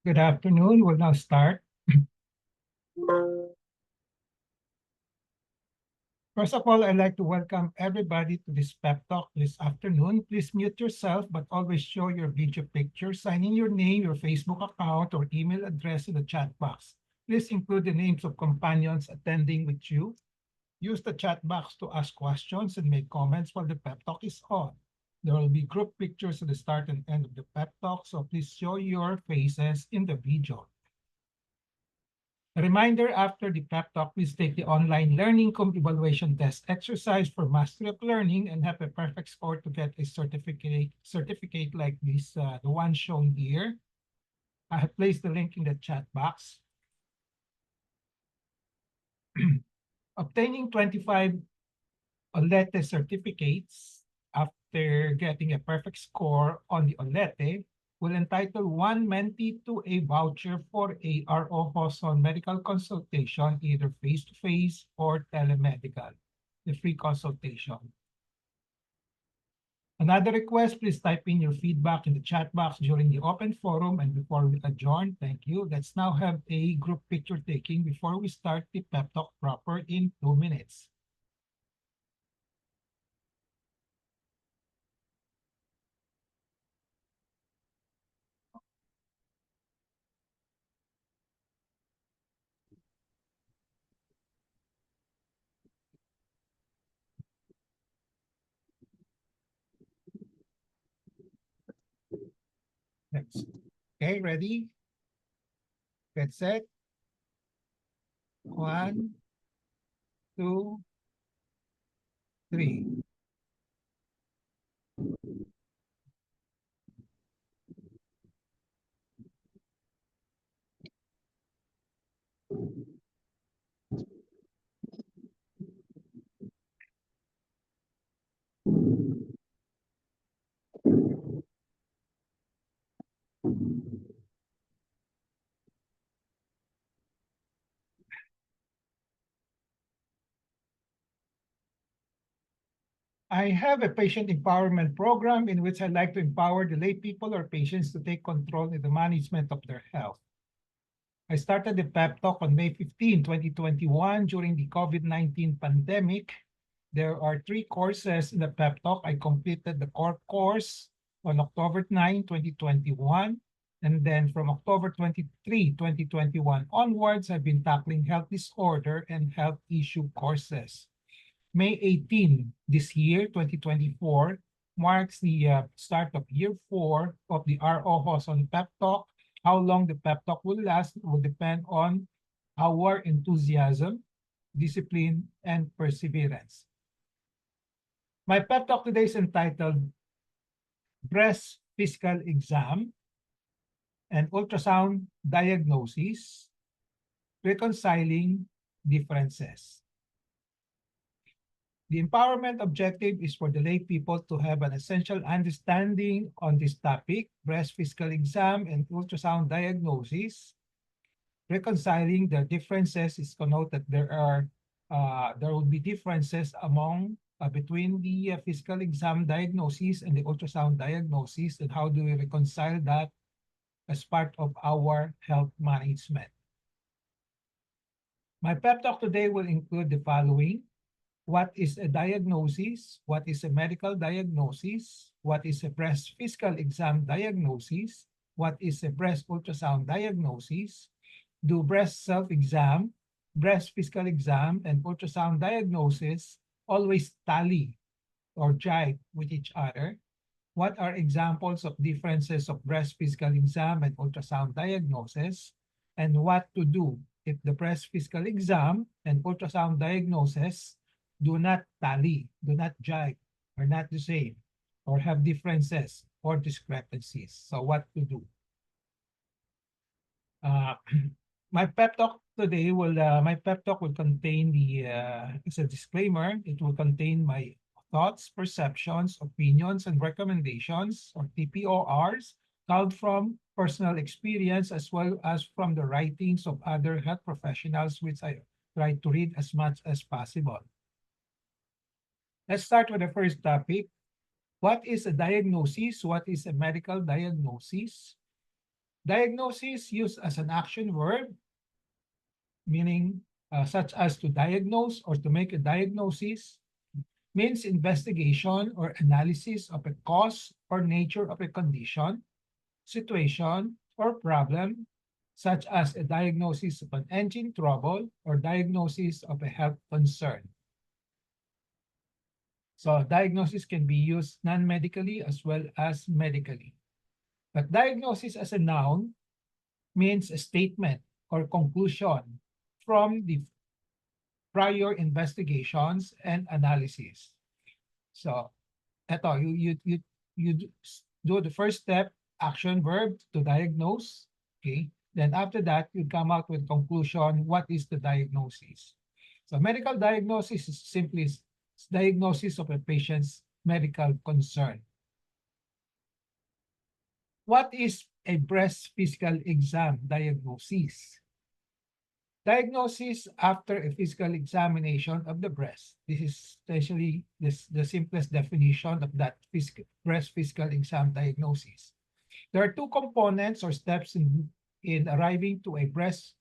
Good afternoon. We'll now start. First of all, I'd like to welcome everybody to this pep talk this afternoon. Please mute yourself, but always show your video picture. Sign in your name, your Facebook account, or email address in the chat box. Please include the names of companions attending with you. Use the chat box to ask questions and make comments while the pep talk is on. There will be group pictures at the start and end of the pep talk, so please show your faces in the video. A reminder, after the pep talk, please take the online learning evaluation test exercise for mastery of learning and have a perfect score to get a certificate like this, the one shown here. I have placed the link in the chat box. Obtaining 25 OLETE certificates after getting a perfect score on the OLETE will entitle one mentee to a voucher for a RO Hoson medical consultation, either face-to-face or telemedical, the free consultation. Another request, please type in your feedback in the chat box during the open forum and before we adjourn. Thank you. Let's now have a group picture taking before we start the pep talk proper in 2 minutes. Next. Okay, ready? Get set. 1, 2, 3. I have a patient empowerment program in which I like to empower the lay people or patients to take control in the management of their health. I started the pep talk on May 15, 2021 during the COVID-19 pandemic. There are 3 courses in the pep talk. I completed the core course on October 9, 2021. And then from October 23, 2021 onwards, I've been tackling health disorder and health issue courses. May 18 this year, 2024, marks the start of year 4 of the RO Hoson Pep Talk. How long the pep talk will last will depend on our enthusiasm, discipline, and perseverance. My pep talk today is entitled Breast Physical Exam and Ultrasound Diagnosis, Reconciling Differences. The empowerment objective is for the lay people to have an essential understanding on this topic, breast physical exam and ultrasound diagnosis. Reconciling the differences is to note that there will be differences between the physical exam diagnosis and the ultrasound diagnosis, and how do we reconcile that as part of our health management. My pep talk today will include the following. What is a diagnosis? What is a medical diagnosis? What is a breast physical exam diagnosis? What is a breast ultrasound diagnosis? Do breast self-exam, breast physical exam, and ultrasound diagnosis always tally or jive with each other? What are examples of differences of breast physical exam and ultrasound diagnosis? And what to do if the breast physical exam and ultrasound diagnosis do not tally, do not jive, are not the same, or have differences or discrepancies. So what to do? My pep talk today will contain as a disclaimer, it will contain my thoughts, perceptions, opinions, and recommendations, or TPORs, culled from personal experience as well as from the writings of other health professionals, which I try to read as much as possible. Let's start with the first topic. What is a diagnosis? What is a medical diagnosis? Diagnosis used as an action verb, meaning such as to diagnose or to make a diagnosis, means investigation or analysis of a cause or nature of a condition, situation, or problem, such as a diagnosis of an engine trouble or diagnosis of a health concern. So diagnosis can be used non-medically as well as medically. But diagnosis as a noun means a statement or conclusion from the prior investigations and analysis. So, eto, you do the first step, action verb to diagnose. Okay. Then after that, you come out with conclusion. What is the diagnosis? So medical diagnosis is simply diagnosis of a patient's medical concern. What is a breast physical exam diagnosis? Diagnosis after a physical examination of the breast. This is essentially the simplest definition of that breast physical exam diagnosis. There are two components or steps in arriving to a breast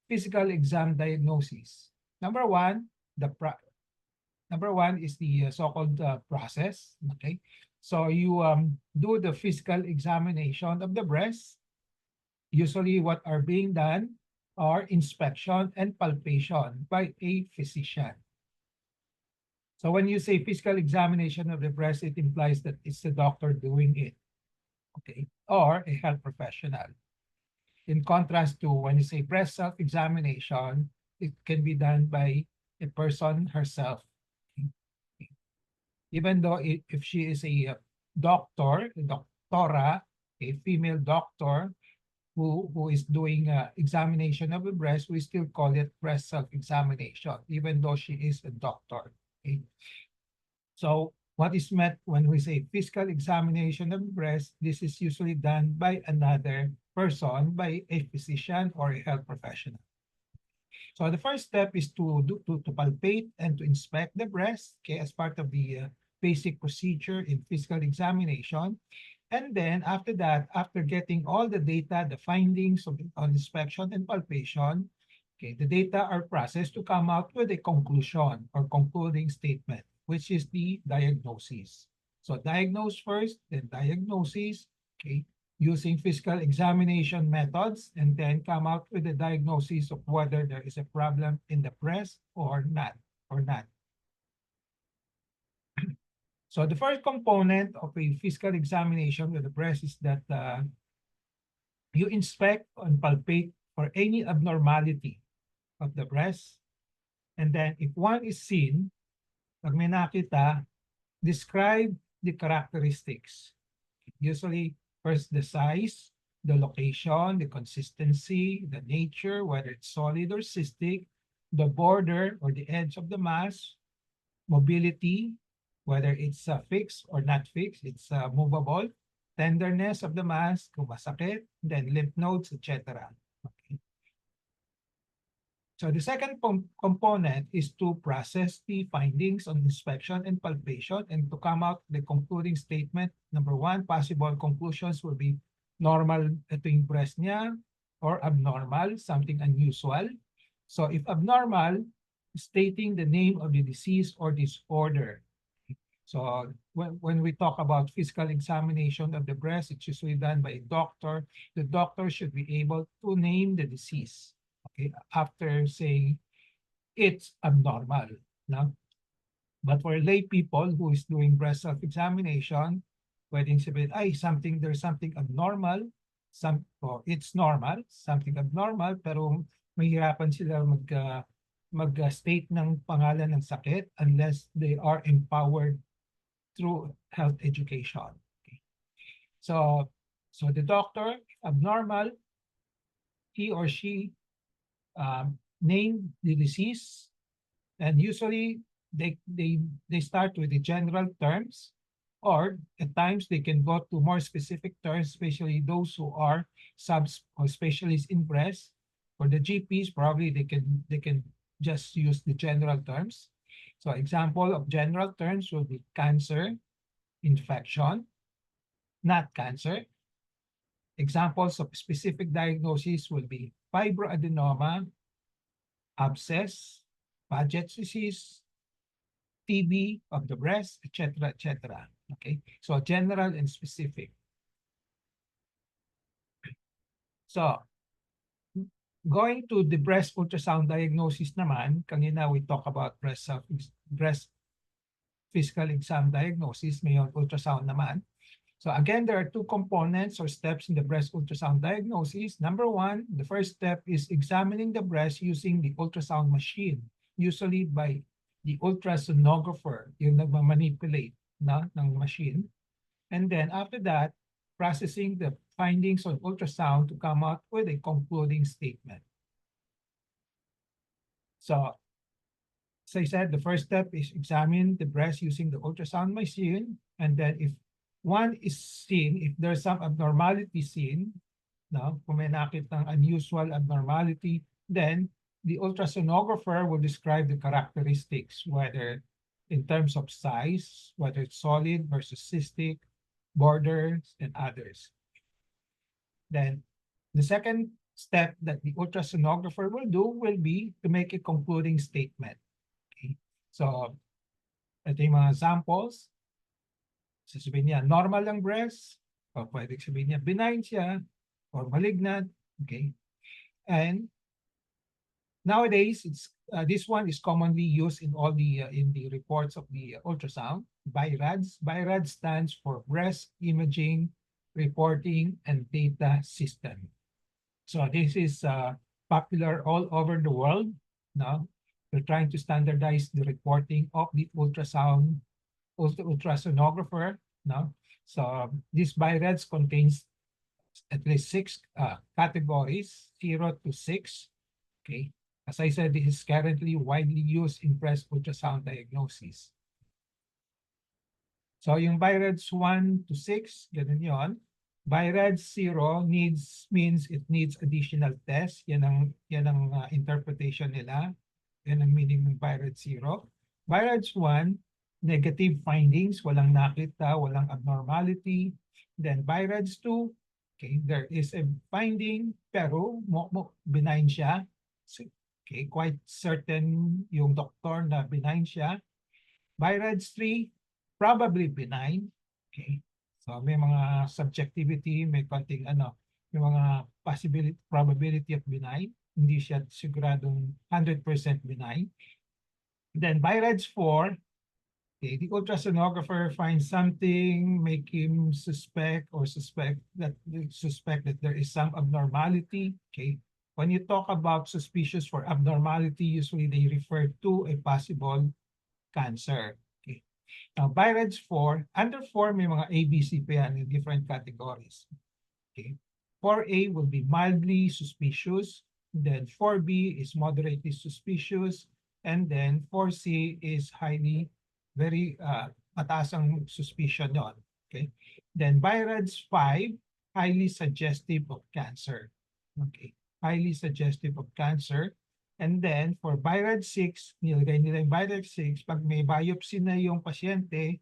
physical exam diagnosis. Number one is the so-called process. Okay, so you do the physical examination of the breast. Usually, what are being done are inspection and palpation by a physician. So when you say physical examination of the breast, it implies that it's the doctor doing it, okay, or a health professional. In contrast to when you say breast self-examination, it can be done by a person herself. Even though if she is a doctor, a doctora, a female doctor, who is doing examination of the breast, we still call it breast self-examination, even though she is a doctor. Okay? So what is meant when we say physical examination of the breast, this is usually done by another person, by a physician or a health professional. So the first step is to palpate and to inspect the breast, okay, as part of the basic procedure in physical examination. And then after that, after getting all the data, the findings of on inspection and palpation, okay, the data are processed to come out with a conclusion or concluding statement, which is the diagnosis. So diagnose first, then diagnosis, okay, using physical examination methods, and then come out with a diagnosis of whether there is a problem in the breast or not. So the first component of a physical examination with the breast is that you inspect and palpate for any abnormality of the breast. And then if one is seen, pag may nakita, describe the characteristics. Usually, first the size, the location, the consistency, the nature, whether it's solid or cystic, the border or the edge of the mass, mobility, whether it's fixed or not fixed, it's movable, tenderness of the mass, kung masakit, then lymph nodes, etc. Okay. So the second component is to process the findings on inspection and palpation and to come out the concluding statement. Number one, possible conclusions will be normal ito yung breast niya or abnormal, something unusual. So if abnormal, stating the name of the disease or disorder. So when we talk about physical examination of the breast, it's usually done by a doctor. The doctor should be able to name the disease, okay, after saying it's abnormal. No? But for lay people who is doing breast self-examination, pwedeng sabihin, ay, there's something abnormal, it's normal, something abnormal, pero mahirapan sila mag-state ng pangalan ng sakit unless they are empowered through health education. Okay. So the doctor, abnormal, he or she named the disease, and usually they start with the general terms, or at times they can go to more specific terms, especially those who are subs or specialists in breast. For the GPs, probably they can just use the general terms. So example of general terms will be cancer, infection, not cancer, Examples of specific diagnoses will be fibroadenoma, abscess, Paget's disease, TB of the breast, etc., etc. Okay, so general and specific. So, going to the breast ultrasound diagnosis naman, kanina we talk about breast physical exam diagnosis, ngayon ultrasound naman. So again, there are two components or steps in the breast ultrasound diagnosis. Number one, the first step is examining the breast using the ultrasound machine, usually by the ultrasonographer, yung nagmamanipulate ng machine. And then after that, processing the findings on ultrasound to come out with a concluding statement. So, as I said, the first step is examine the breast using the ultrasound machine. And then if one is seen, if there's some abnormality seen, kung may nakitang unusual abnormality, then the ultrasonographer will describe the characteristics, whether in terms of size, whether it's solid versus cystic, borders, and others. Then the second step that the ultrasonographer will do will be to make a concluding statement. Okay? So, ito yung mga samples. Sasabihin niya, normal ang breast, o pwede sabihin niya, benign siya, or malignant. Okay? And nowadays, this one is commonly used in all the reports of the ultrasound. BI-RADS. BI-RADS stands for Breast Imaging Reporting and Data System. So this is popular all over the world. Now, we're trying to standardize the reporting of the ultrasonographer. No? So this BI-RADS contains at least 6 categories, 0 to 6. Okay. As I said, this is currently widely used in breast ultrasound diagnosis. So yung BI-RADS 1 to 6, ganun yon. BI-RADS 0 means it needs additional tests. Yan ang interpretation nila. Yan ang meaning ng BI-RADS 0. BI-RADS 1, negative findings, walang nakita, walang abnormality. Then BI-RADS 2, okay, there is a finding pero benign siya. Okay, quite certain yung doktor na benign siya. BI-RADS 3, probably benign. Okay. So may mga subjectivity, may konting may mga probability of benign. Hindi siya siguradong 100% benign. Then BI-RADS 4, okay, the ultrasonographer finds something, make him suspect that there is some abnormality. Okay. When you talk about suspicious for abnormality, usually they refer to a possible cancer. Okay. Now, BI-RADS 4, under 4 may mga ABC pa yan in different categories. Okay. 4A will be mildly suspicious, then 4B is moderately suspicious, and then 4C is very mataas ang suspicion yon. Okay. Then BI-RADS 5, highly suggestive of cancer. Okay. Highly suggestive of cancer. And then for BI-RADS 6, nilagay nila yung BI-RADS 6, pag may biopsy na yung pasyente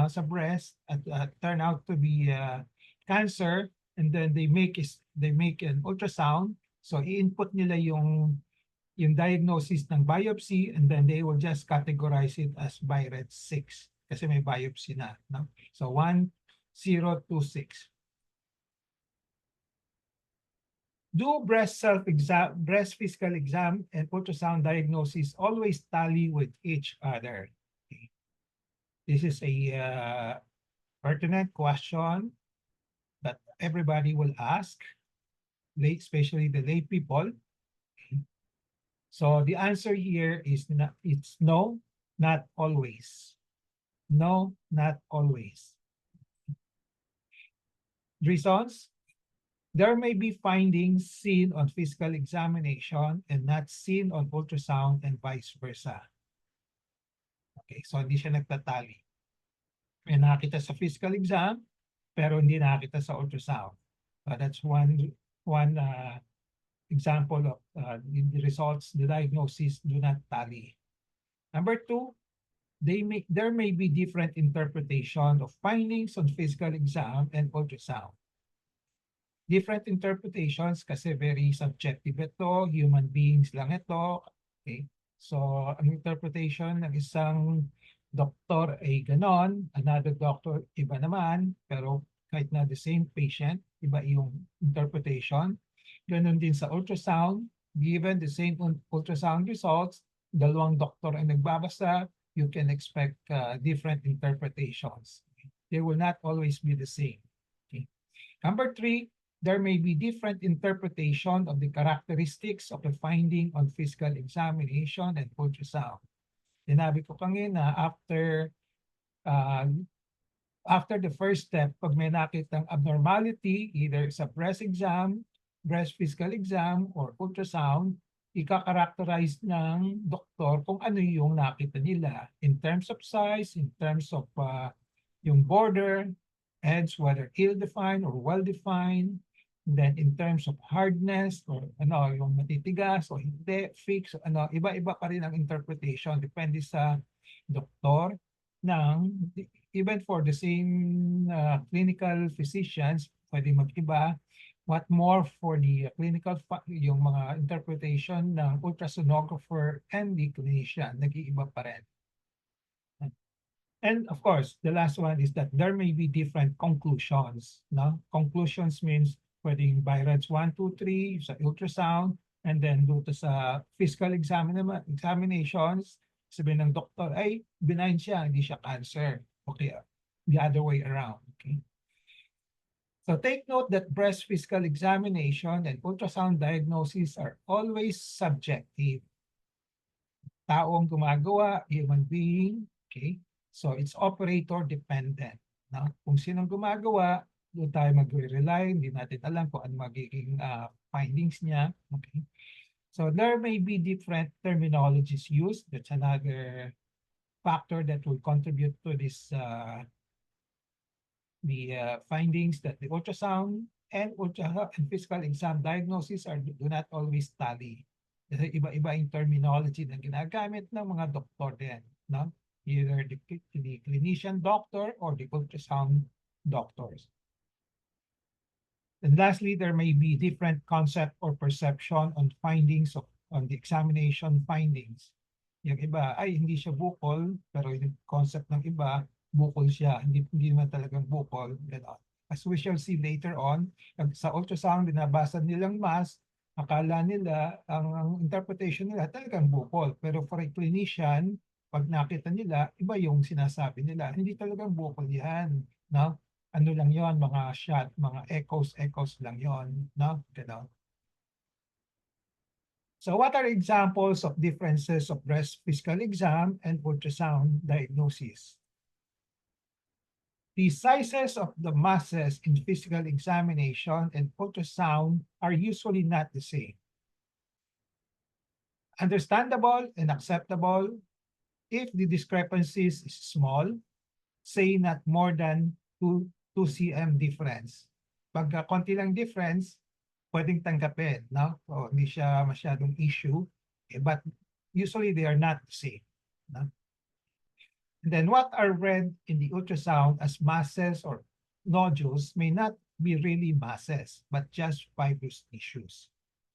sa breast at turn out to be cancer, and then they make an ultrasound. So i-input nila yung diagnosis ng biopsy, and then they will just categorize it as BI-RADS 6 kasi may biopsy na. No? So 1, 0, 2, 6. Do breast physical exam and ultrasound diagnosis always tally with each other? Okay. This is a pertinent question that everybody will ask, especially the lay people. Okay. So the answer here is it's no, not always. No, not always. Reasons? There may be findings seen on physical examination and not seen on ultrasound and vice versa. Okay, so hindi siya nagtatali. May nakita sa physical exam, pero hindi nakita sa ultrasound. That's one example of the results, the diagnosis do not tally. Number 2, there may be different interpretation of findings on physical exam and ultrasound. different interpretations kasi very subjective ito, human beings lang ito. Okay? So, ang interpretation ng isang doktor ay ganon, another doctor iba naman, pero kahit na the same patient, iba yung interpretation. Ganon din sa ultrasound, given the same ultrasound results, dalawang doktor ang nagbabasa, you can expect different interpretations. They will not always be the same. Okay. Number 3, there may be different interpretation of the characteristics of the finding on physical examination and ultrasound. Sinabi ko kanina, after the first step, pag may nakitang abnormality, either sa breast exam, breast physical exam, or ultrasound, ika-characterize ng doktor kung ano yung nakita nila in terms of size, in terms of yung border, edge, whether ill-defined or well-defined, then in terms of hardness or ano, yung matitigas o hindi, fixed, ano, iba-iba pa rin ang interpretation depende sa doktor ng even for the same clinical physicians, pwede mag-iba. What more for the clinical, yung mga interpretation ng ultrasonographer and the clinician, nag-iiba pa rin. And of course, the last one is that there may be different conclusions. No? Conclusions means pwedeng by REDS 1, 2, 3 sa ultrasound, and then dito sa physical examinations, sabihin ng doktor, ay, benign siya, hindi siya cancer. Okay, the other way around. Okay. So take note that breast physical examination and ultrasound diagnosis are always subjective. Taong gumagawa, human being, okay? So it's operator dependent. No? Kung sinong gumagawa, doon tayo magre-rely, hindi natin alam kung ano magiging findings niya. Okay? So there may be different terminologies used. That's another factor that will contribute to this findings that the ultrasound and physical exam diagnosis do not always tally. Kasi iba-iba yung terminology na ginagamit ng mga doktor din. No? Either the clinician doctor or the ultrasound doctors. And lastly, there may be different concept or perception on findings on the examination findings. Yung iba, ay hindi siya bukol, pero yung concept ng iba, bukol siya, hindi naman talagang bukol. As we shall see later on, sa ultrasound, binabasa nilang mass, akala nila, ang interpretation nila talagang bukol. Pero for a clinician, pag nakita nila, iba yung sinasabi nila. Hindi talagang bukol yan. No? Ano lang yon, mga shot, mga echoes lang yon. No? Ganon. So what are examples of differences of breast physical exam and ultrasound diagnosis? The sizes of the masses in physical examination and ultrasound are usually not the same. Understandable and acceptable if the discrepancies is small, say not more than 2 cm difference. Pagka konti lang difference, pwedeng tanggapin, no? So, hindi siya masyadong issue, but usually they are not the same. No? And then what are read in the ultrasound as masses or nodules may not be really masses, but just fibrous tissues.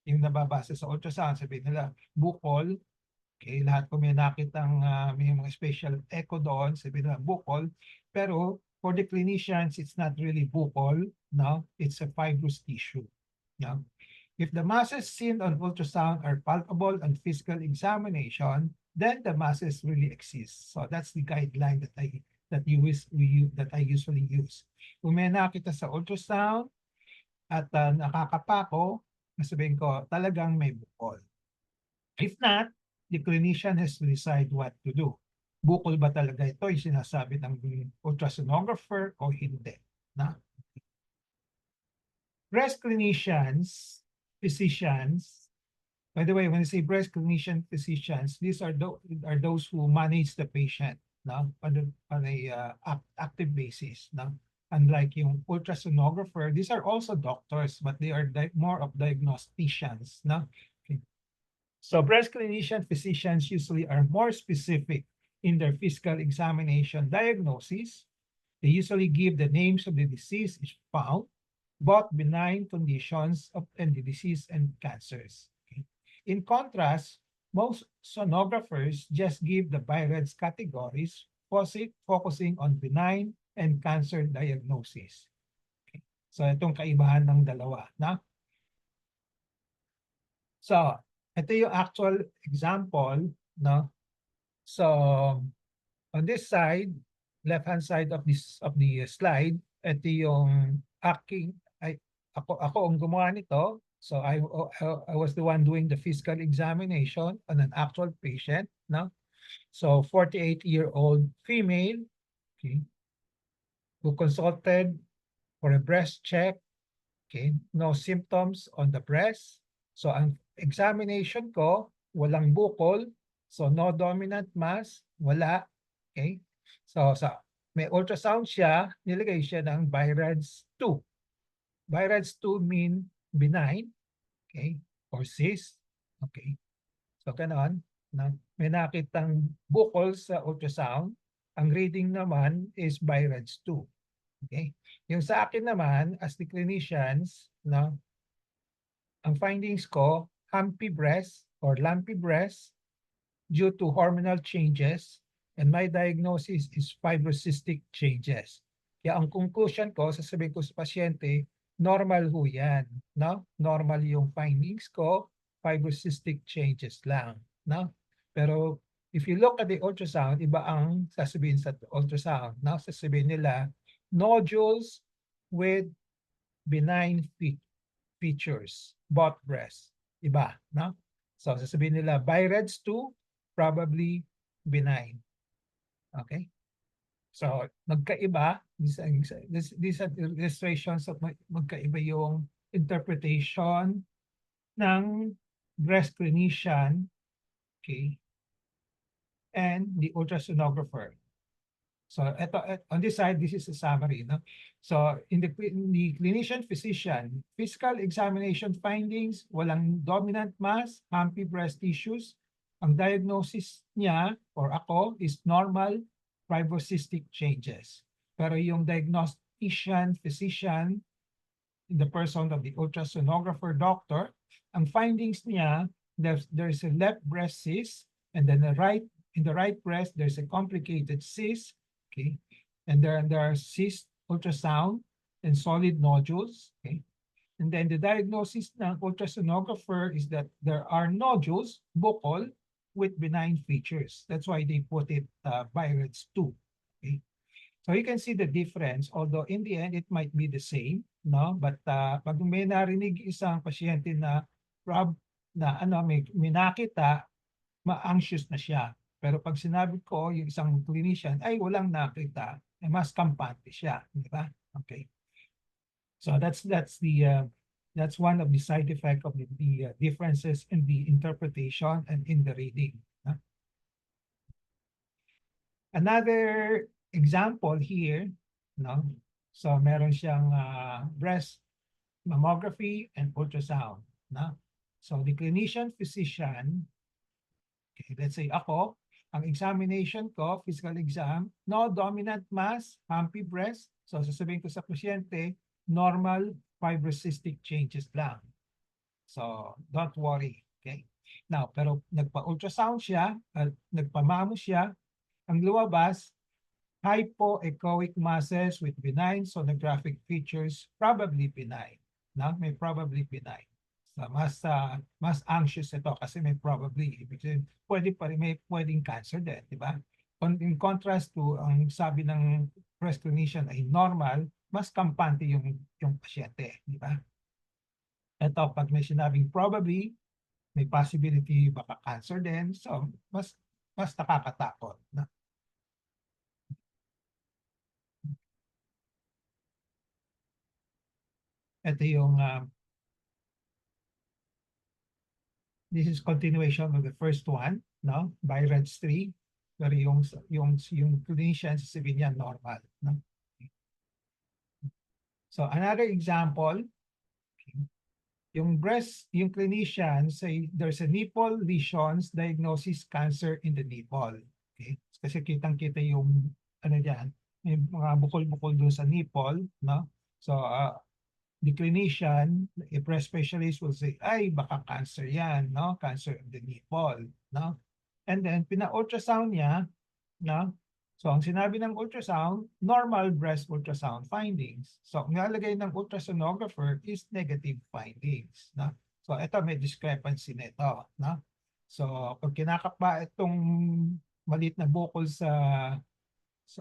Yung nababasa sa ultrasound, sabihin nila, bukol, okay, lahat ko may nakitang may mga special echo doon, sabihin nila, bukol, pero for the clinicians, it's not really bukol, no? It's a fibrous tissue. No? If the masses seen on ultrasound are palpable on physical examination, then the masses really exist. So that's the guideline that I usually use. Kung may nakita sa ultrasound at nakakapako, sabihin ko, talagang may bukol. If not, the clinician has to decide what to do. Bukol ba talaga ito yung sinasabi ng ultrasonographer o hindi? Na? Breast clinicians, physicians, by the way, when I say breast clinician physicians, these are those who manage the patient, no? on a active basis. No? Unlike yung ultrasonographer, these are also doctors, but they are more of diagnosticians. No? Okay. So breast clinician physicians usually are more specific in their physical examination diagnosis. They usually give the names of the disease is found, both benign conditions and the disease and cancers. Okay. In contrast, most sonographers just give the BI-RADS categories, focusing on benign and cancer diagnosis. Okay. So itong kaibahan ng dalawa. Na? So, ito yung actual example. No? So, on this side, left-hand side of the slide, ito yung aking, ako ang gumawa nito. So I was the one doing the physical examination on an actual patient, no? So 48-year-old female, okay, who consulted for a breast check, okay, no symptoms on the breast. So ang examination ko, walang bukol, so no dominant mass, wala, okay? So may ultrasound siya, nilagay siya ng BI-RADS 2. BI-RADS 2 mean benign, okay, or cyst, okay. So ganon, may nakitang bukol sa ultrasound, ang reading naman is BI-RADS 2, okay. Yung sa akin naman, as the clinicians, ang findings ko, humpy breast or lumpy breast due to hormonal changes, and my diagnosis is fibrocystic changes. Kaya ang conclusion ko, sasabihin ko sa pasyente, normal ho yan. No? Normal yung findings ko, fibrocystic changes lang. No? Pero if you look at the ultrasound, iba ang sasabihin sa ultrasound. No? Sasabihin nila, nodules with benign features, both breasts. Iba. No? So sasabihin nila, BI-RADS 2, probably benign. Okay? So, magkaiba, these are illustrations of magkaiba yung interpretation ng breast clinician, okay, and the ultrasonographer. So, on this side, this is a summary. No? So, in the clinician physician, physical examination findings, walang dominant mass, humpy breast tissues. Ang diagnosis niya, or ako, is normal fibrocystic changes. Pero yung diagnostician, physician, in the person of the ultrasonographer doctor, ang findings niya, there's a left breast cyst, and then in the right breast, there's a complicated cyst, okay? And there are cyst ultrasound and solid nodules, okay? And then the diagnosis ng ultrasonographer is that there are nodules, bukol, with benign features. That's why they put it BI-RADS 2. Okay? So you can see the difference, although in the end, it might be the same, no? But pag may narinig isang pasyente na may nakita, ma-anxious na siya. Pero pag sinabi ko yung isang clinician, ay walang nakita, mas kampante siya, di ba? Okay. So that's one of the side effects of the differences in the interpretation and in the reading. Another example here, no? So meron siyang breast mammography and ultrasound. No? So the clinician physician, okay, let's say ako, ang examination ko, physical exam, no dominant mass, humpy breast. So sasabihin ko sa pasyente, normal fibrocystic changes lang. So don't worry. Okay? Now, pero nagpa-ultrasound siya, nagpamamo siya, ang lumabas, hypoechoic masses with benign sonographic features, probably benign. No? May probably benign. So mas anxious ito kasi may probably. Pwede pa rin, may pwedeng cancer din, di ba? In contrast to ang sabi ng breast clinician ay normal, mas kampante yung pasyente, di ba? Ito, pag may sinabing probably, may possibility baka cancer din. So, mas nakakatakot. No? Ito yung this is continuation of the first one, no? BI-RADS 3. Pero yung clinician sasabihin niya normal, no? So another example, yung clinician say there's a nipple lesions, diagnosis cancer in the nipple. Okay? Kasi kitang-kita yung ano diyan, may mga bukol-bukol doon sa nipple, no? So the clinician, a breast specialist will say, ay, baka cancer yan, no? Cancer of the nipple, no? And then, pina-ultrasound niya, no? So, ang sinabi ng ultrasound, normal breast ultrasound findings. So, ang nilalagay ng ultrasonographer is negative findings, no? So, ito may discrepancy nito, no? So, pag kinakapa itong maliit na bukol sa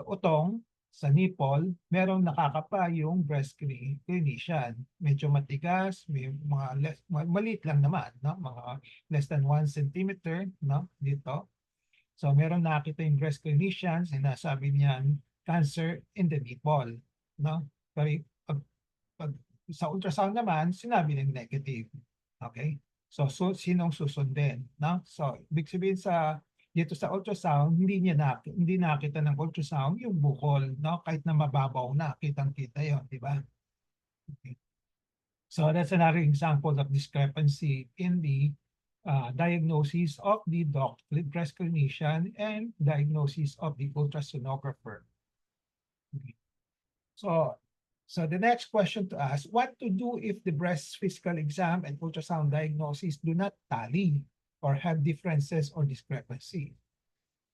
utong, sa nipple, merong nakakapa yung breast clinician. Medyo matigas, may mga maliit lang naman, no? Mga less than 1 centimeter, no? Dito. So meron nakita yung breast clinician, sinasabi niyan cancer in the nipple, no? Pero pag sa ultrasound naman, sinabi ng negative. Okay? So sinong susundin, no? So ibig sabihin dito sa ultrasound, hindi nakita ng ultrasound yung bukol, no? Kahit na mababaw na, kitang-kita 'yon, di ba? Okay. So that's another example of discrepancy in the diagnosis of the breast clinician and diagnosis of the ultrasonographer. Okay. So the next question to ask, what to do if the breast physical exam and ultrasound diagnosis do not tally or have differences or discrepancy?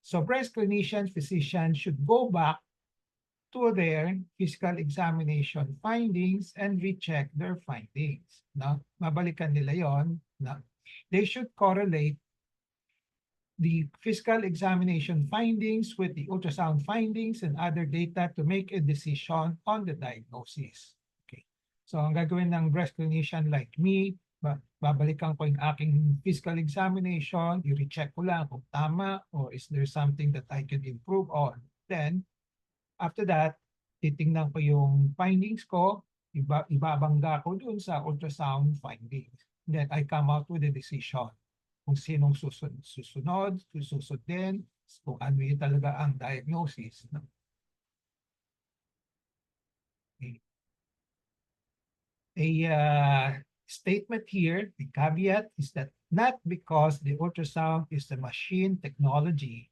So breast clinicians, physicians should go back to their physical examination findings and recheck their findings. No? Mabalikan nila yon. No? They should correlate the physical examination findings with the ultrasound findings and other data to make a decision on the diagnosis. Okay. So ang gagawin ng breast clinician like me, babalikan ko yung aking physical examination, i-recheck ko lang kung tama or is there something that I can improve on. Then, after that, titingnan ko yung findings ko, ibabangga ko dun sa ultrasound findings. Then I come out with a decision kung sinong susunod, susundin, kung ano yung talaga ang diagnosis. Okay. A statement here, the caveat is that not because the ultrasound is the machine technology,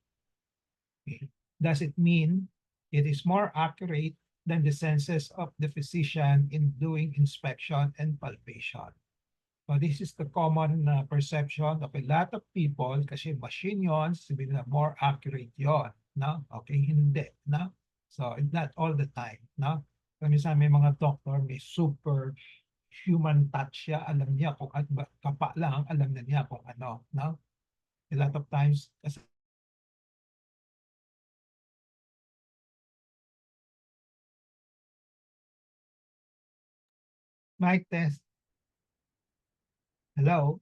okay, does it mean it is more accurate than the senses of the physician in doing inspection and palpation. So this is the common perception of a lot of people kasi machine yon, sabihin na more accurate yon, no? Okay, hindi, no? So not all the time, no? Kami sa may mga doctor, may super human touch siya, alam niya kung kapa lang, alam na niya kung ano, no? A lot of times, kasi mic test. Hello?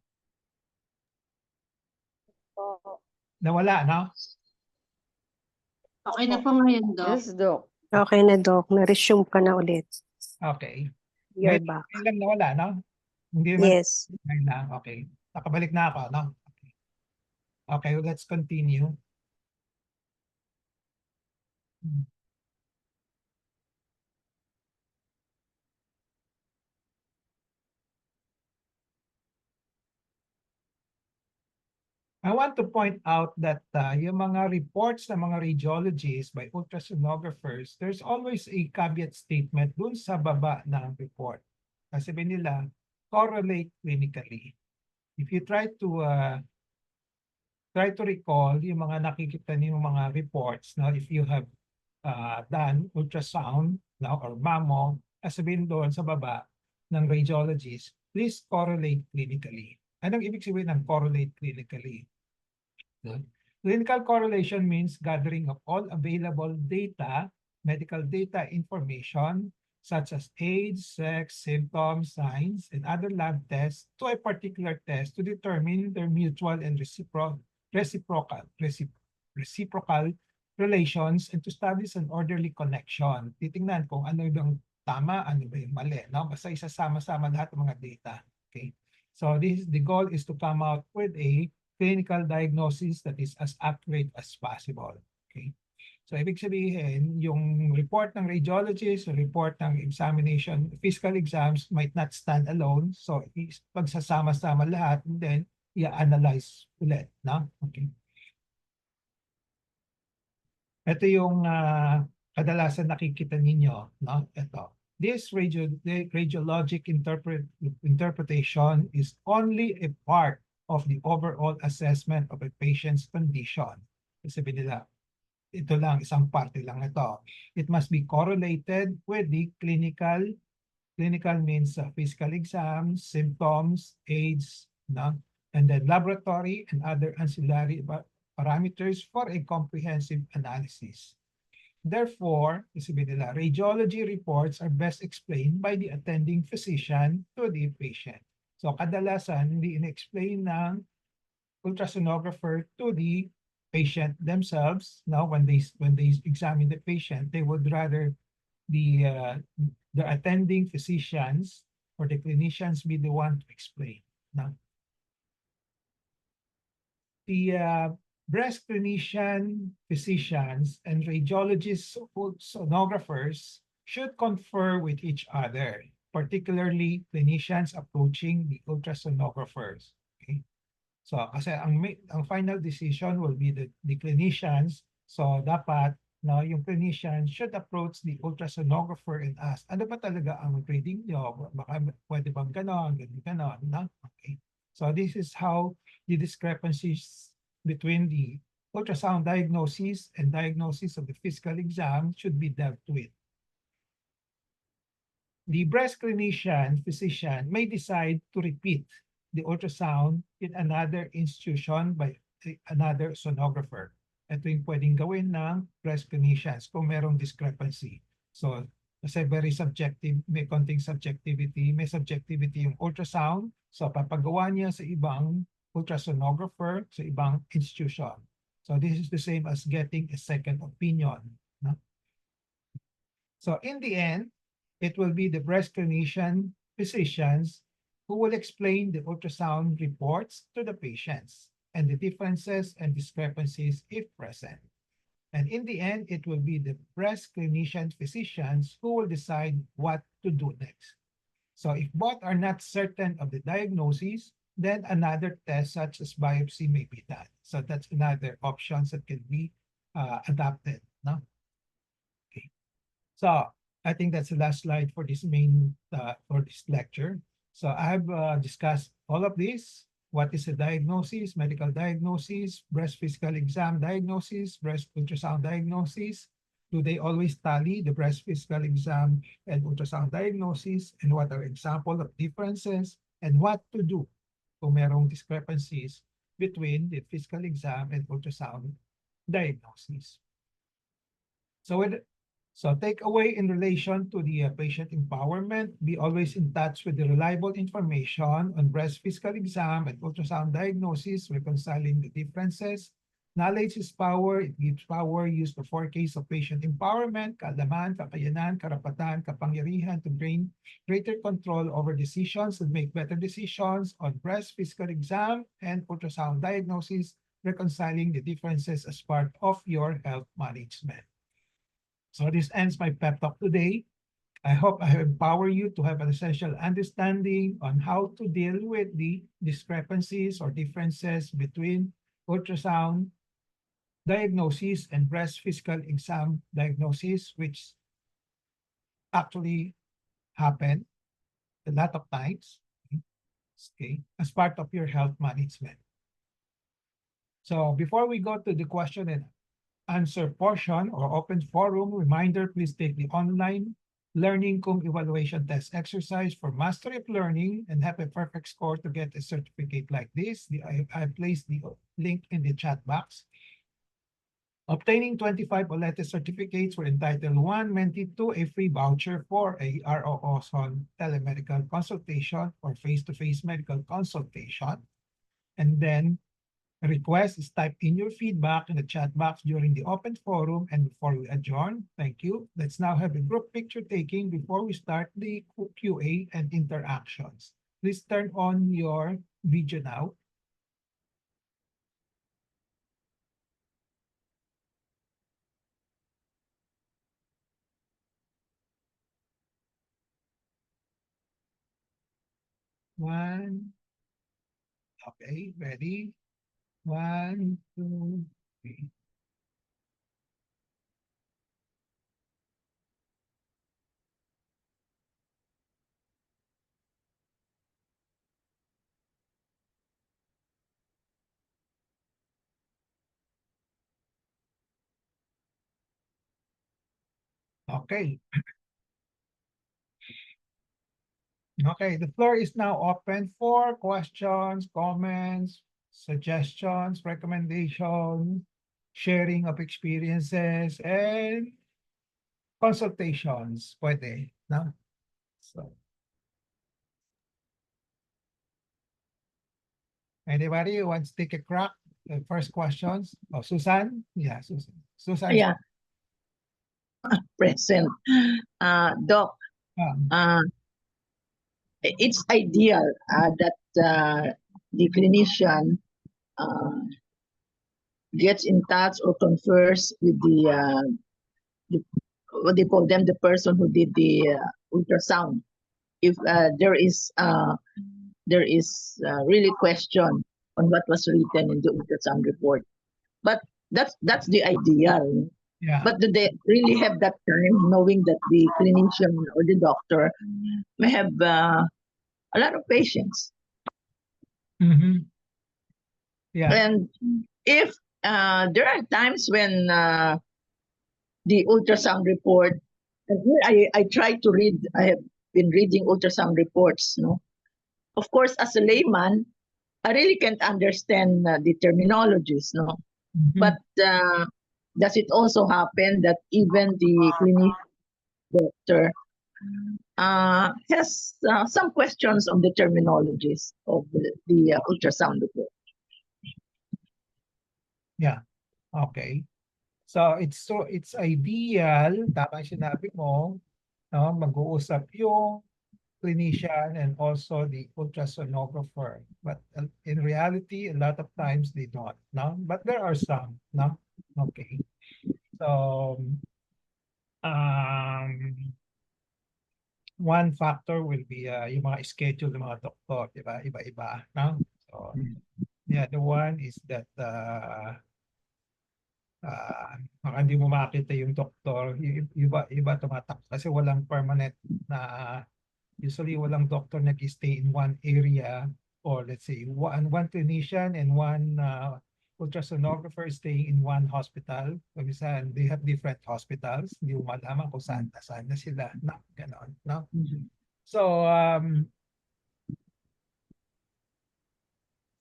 Nawala, no? Okay na po ngayon, Doc. Yes, Doc. Okay na, Doc. Na-resume ka na ulit. Okay. You're back. Kailan nawala, no? Hindi naman. Yes. Lang. Okay. Nakabalik na ako, no? Okay. Okay, let's continue. I want to point out that yung mga reports ng mga radiologists by ultrasonographers, there's always a caveat statement dun sa baba ng report. Kasi nila, correlate clinically. If you try to recall yung mga nakikita niyo mga reports, now if you have done ultrasound now or mammo, sabihin doon sa baba ng radiologist, please correlate clinically. Anong ibig sabihin ng correlate clinically? Clinical correlation means gathering of all available data, medical data information, such as age, sex, symptoms, signs, and other lab tests to a particular test to determine their mutual and reciprocal relations and to establish an orderly connection. Titingnan kung ano yung tama, ano ba yung mali. No? Basta isasama-sama lahat ng mga data. Okay? So the goal is to come out with a clinical diagnosis that is as accurate as possible. Okay? So ibig sabihin, yung report ng radiologist, report ng examination, physical exams might not stand alone. So pagsasama-sama lahat, and then i-analyze ulit. No? Okay. Ito yung kadalasan nakikita ninyo. No? Ito. this the radiologic interpretation is only a part of the overall assessment of a patient's condition. Sabi nila, ito lang, isang parte lang ito. It must be correlated with the clinical means physical exams, symptoms, aids, no? And then laboratory and other ancillary parameters for a comprehensive analysis. Therefore, sabi nila, radiology reports are best explained by the attending physician to the patient. So kadalasan, hindi in-explain ng ultrasonographer to the patient themselves. Now, when they examine the patient, they would rather the attending physicians or the clinicians be the one to explain. Now, the breast clinician, physicians, and radiologists, sonographers should confer with each other, particularly clinicians approaching the ultrasonographers. Okay? So, kasi ang final decision will be the clinicians. So, dapat, no, yung clinician should approach the ultrasonographer and ask, ano ba talaga ang reading nyo? Baka pwede bang ganon, ganon, no? Okay. So, this is how the discrepancies between the ultrasound diagnosis and diagnosis of the physical exam should be dealt with. The breast clinician, physician, may decide to repeat the ultrasound in another institution by another sonographer. Ito yung pwedeng gawin ng breast clinicians kung merong discrepancy. So, kasi very subjective, may konting subjectivity, may subjectivity yung ultrasound. So, papagawa niya sa ibang ultrasonographer sa ibang institution. So, this is the same as getting a second opinion. No? So, in the end, it will be the breast clinician physicians who will explain the ultrasound reports to the patients and the differences and discrepancies if present. And in the end, it will be the breast clinician physicians who will decide what to do next. So if both are not certain of the diagnosis, then another test such as biopsy may be done. So that's another options that can be adapted. No? Okay. So I think that's the last slide for this for this lecture. So I have discussed all of this. What is a diagnosis, medical diagnosis, breast physical exam diagnosis, breast ultrasound diagnosis? Do they always tally the breast physical exam and ultrasound diagnosis? And what are examples of differences? And what to do kung merong discrepancies between the physical exam and ultrasound diagnosis? So takeaway in relation to the patient empowerment, be always in touch with the reliable information on breast physical exam and ultrasound diagnosis, reconciling the differences. Knowledge is power. It gives power used to forecast of patient empowerment, kaalaman, kakayanan, karapatan, kapangyarihan to gain greater control over decisions and make better decisions on breast physical exam and ultrasound diagnosis, reconciling the differences as part of your health management. So this ends my pep talk today. I hope I empower you to have an essential understanding on how to deal with the discrepancies or differences between ultrasound diagnosis and breast physical exam diagnosis, which actually happen a lot of times, okay, as part of your health management. So before we go to the question and answer portion or open forum, reminder, please take the online Learning Kung evaluation test exercise for mastery of learning and have a perfect score to get a certificate like this. I placed the link in the chat box. Obtaining 25 OLETE certificates will entitle 1 Mentee to a free voucher for a ROOSON telemedical consultation or face-to-face medical consultation. And then request is type in your feedback in the chat box during the open forum and before we adjourn. Thank you. Let's now have a group picture taking before we start the QA and interactions. Please turn on your video now. One. Okay, ready? 1, 2, 3. Okay. Okay, the floor is now open for questions, comments, suggestions, recommendations, sharing of experiences, and consultations. Pwede, no? So, anybody who wants to take a crack? The first questions? Oh, Susan? Yeah, Susan. Susan. Yeah. Present. Doc, it's ideal that the clinician gets in touch or confers with the what they call them, the person who did the ultrasound. If there is really question on what was written in the ultrasound report, but that's the ideal. Yeah. But do they really have that time, knowing that the clinician or the doctor may have a lot of patients? Mhm. Yeah. And if there are times when the ultrasound report, and here I try to read, I have been reading ultrasound reports, no? Of course, as a layman, I really can't understand the terminologies, no? Mhm. But does it also happen that even the clinic doctor has some questions on the terminologies of the ultrasound report? Yeah. Okay. So it's ideal, tama yung sinabi mo, no, mag-uusap yung clinician and also the ultrasonographer. But in reality, a lot of times they don't, no? But there are some, no? Okay. So one factor will be yung mga schedule ng mga doktor, di ba? Iba-iba, no? So yeah, the one is that baka hindi mo makita yung doktor, iba tumatak kasi walang permanent na usually walang doctor nag-stay in one area, or let's say one clinician and one ultrasonographer staying in one hospital. Minsan they have different hospitals, hindi mo malaman kung saan na sila, no? Ganon, no? So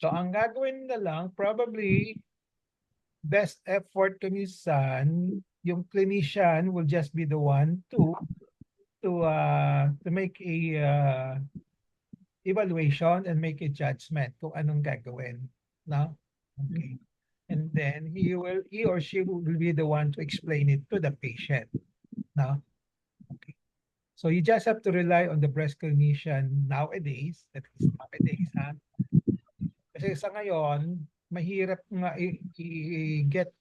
ang gagawin na lang probably best effort ko minsan, yung clinician will just be the one to make a evaluation and make a judgment kung anong gagawin, no? Okay. And then he or she will be the one to explain it to the patient, no? Okay. So you just have to rely on the breast clinician nowadays, at least nowadays, ha? Kasi sa ngayon, mahirap nga i-get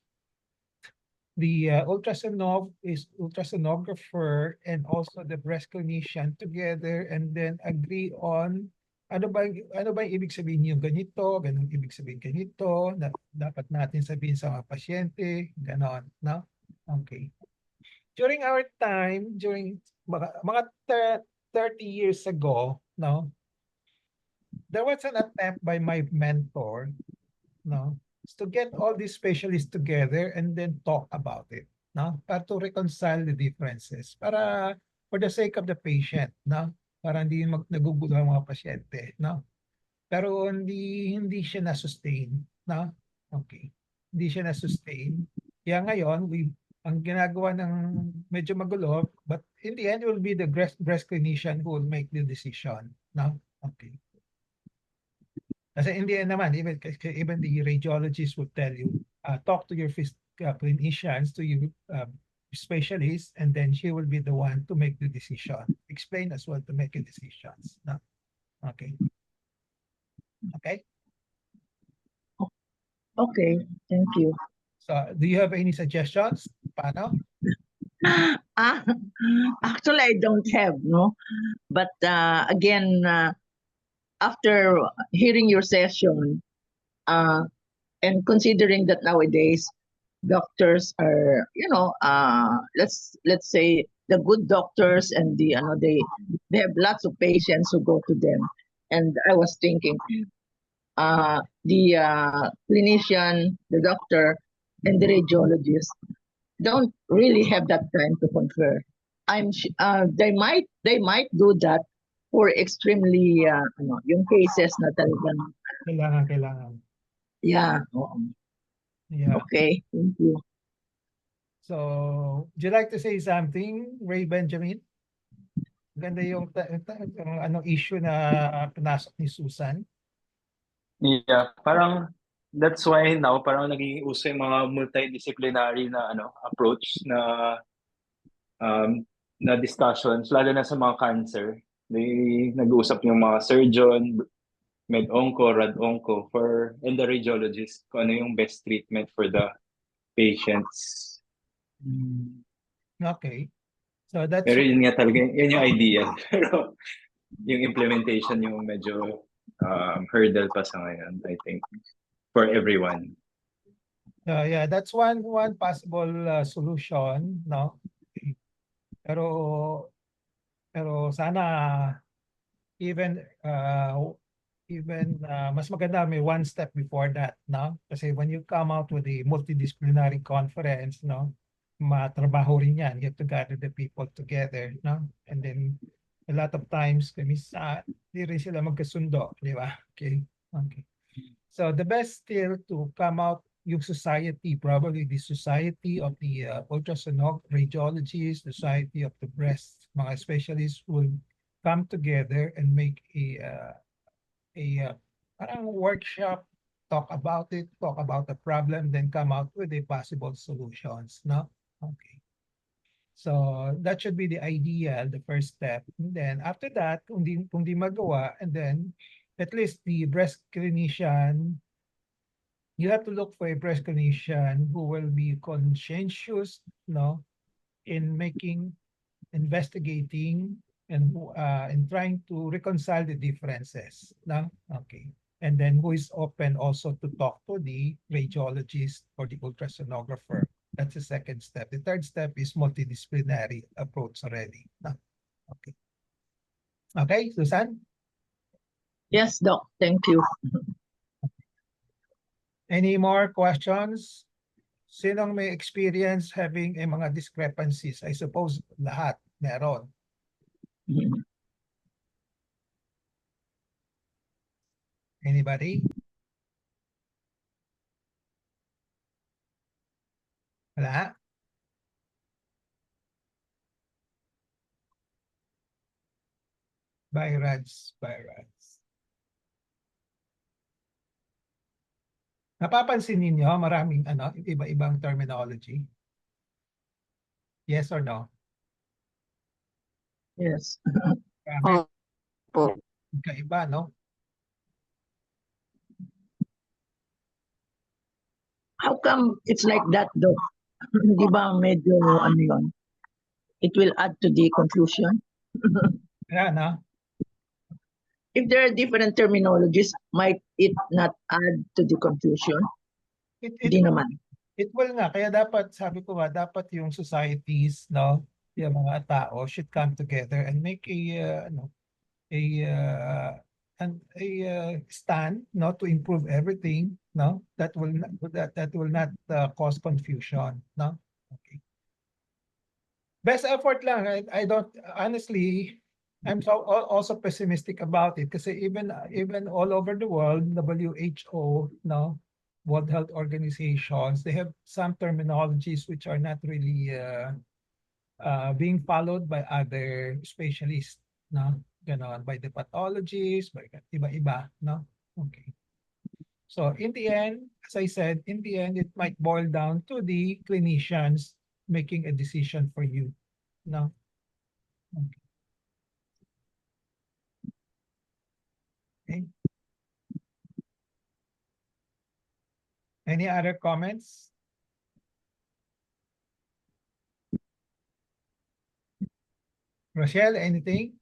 the ultrasonographer and also the breast clinician together and then agree on ano ba yung ibig sabihin yung ganito, ganun ibig sabihin ganito, na dapat natin sabihin sa mga pasyente, ganon, no? Okay. During our time, during mga 30 years ago, no, there was an attempt by my mentor, no, to get all these specialists together and then talk about it, no? Para to reconcile the differences, para for the sake of the patient, no? Para hindi nagugulo ang mga pasyente, no? Pero hindi siya na-sustain, no? Okay. Hindi siya na-sustain. Kaya ngayon, ang ginagawa ng medyo magulo, but in the end, it will be the breast clinician who will make the decision, no? Okay. Kasi in the end naman, even the radiologist will tell you, talk to your clinicians, to your specialists, and then she will be the one to make the decision. Explain as well to make the decisions. No? Okay. Okay. Okay, thank you. So, do you have any suggestions? Paano? Actually, I don't have, no. But again, after hearing your session, and considering that nowadays doctors are, let's say the good doctors and they have lots of patients who go to them, and I was thinking, the clinician, the doctor, and the radiologist don't really have that time to confer. they might do that for extremely yung cases na talagang Kailangan. yeah. Oo. Yeah. Okay, thank you. So, would you like to say something, Ray Benjamin? Ganda yung issue na pinasok ni Susan. Yeah, parang that's why now parang naging uso yung mga multidisciplinary na approach na discussions lalo na sa mga cancer. Nag-uusap yung mga surgeon, med-onco, rad-onco and the radiologist kung ano yung best treatment for the patients. Okay. So that's Pero yun nga talaga, yun yung idea. Pero yung implementation yung medyo hurdle pa sa ngayon, I think, for everyone. yeah, that's one possible solution, no? Pero sana even mas maganda may one step before that, no? Kasi when you come out with a multidisciplinary conference, no, matrabaho rin yan. You have to gather the people together, no? And then a lot of times di rin sila magkasundo, di ba? Okay. So the best still to come out yung society, probably the Society of the Ultrasonography Radiologists, Society of the Breast, mga specialists will come together and make a parang workshop, talk about the problem, then come out with the possible solutions, no? Okay. So that should be the idea, the first step. And then after that, kung di magawa, and then at least the breast clinician, you have to look for a breast clinician who will be conscientious, no, in investigating and trying to reconcile the differences, no? Okay. And then who is open also to talk to the radiologist or the ultrasonographer. That's the second step. The third step is multidisciplinary approach already. No? Okay. Okay, Susan? Yes, Doc. Thank you. Any more questions? Sinong may experience having mga discrepancies? I suppose lahat meron. Anybody? Wala? By Rads. Napapansin ninyo maraming iba-ibang terminology? Yes or no? Yes. Opo. Kaiba, no? How come it's like that, Doc? Di ba medyo ano yun? It will add to the confusion. Kaya na. If there are different terminologies, might it not add to the confusion? Hindi naman. It will nga. Kaya dapat, sabi ko nga, dapat yung societies, no, yung mga tao should come together and make a stand, no, to improve everything, no, that will not cause confusion, no. Okay. Best effort lang. I don't honestly. I'm also pessimistic about it kasi even all over the world, WHO, no, World Health Organizations, they have some terminologies which are not really being followed by other specialists, no, ganon, by the pathologists, by iba-iba, no. Okay. So in the end, as I said, in the end, it might boil down to the clinicians making a decision for you, no. Okay. Okay. Any other comments? Rochelle, anything?